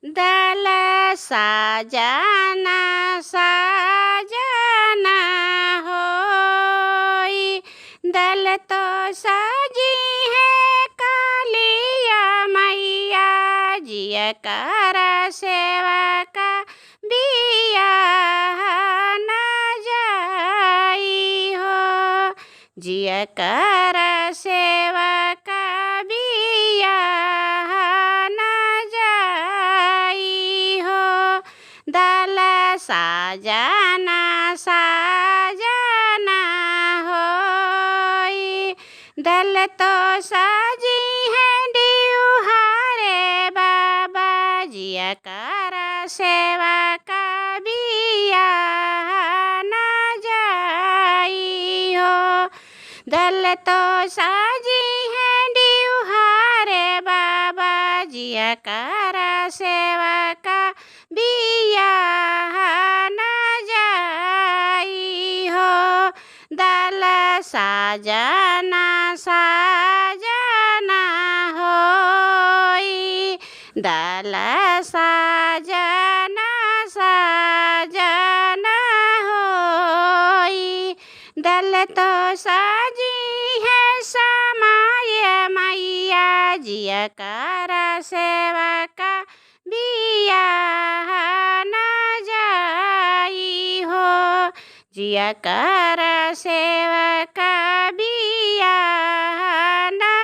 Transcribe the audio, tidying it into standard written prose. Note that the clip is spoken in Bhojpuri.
दल साजना साजना होई। दल तो सजी है कालिया मैया जिया कर सेवा का बिया न जाई हो। जिया कर सेवा का बिया न जाई हो। दल साजना साजना होई। दल तो सजी है डिउहारे बाबा जिया कर सेवा का बिया न जाई हो। दल तो सजी है डिउहारे बाबा जिया कर सेवा का बिया न जाई हो। दल साजना साजना होई। दल साजना साजना होई। दल तो सजी है समाय मैया जिया कर सेवा का बिया न जाई हो। जिया कर सेवा का बिया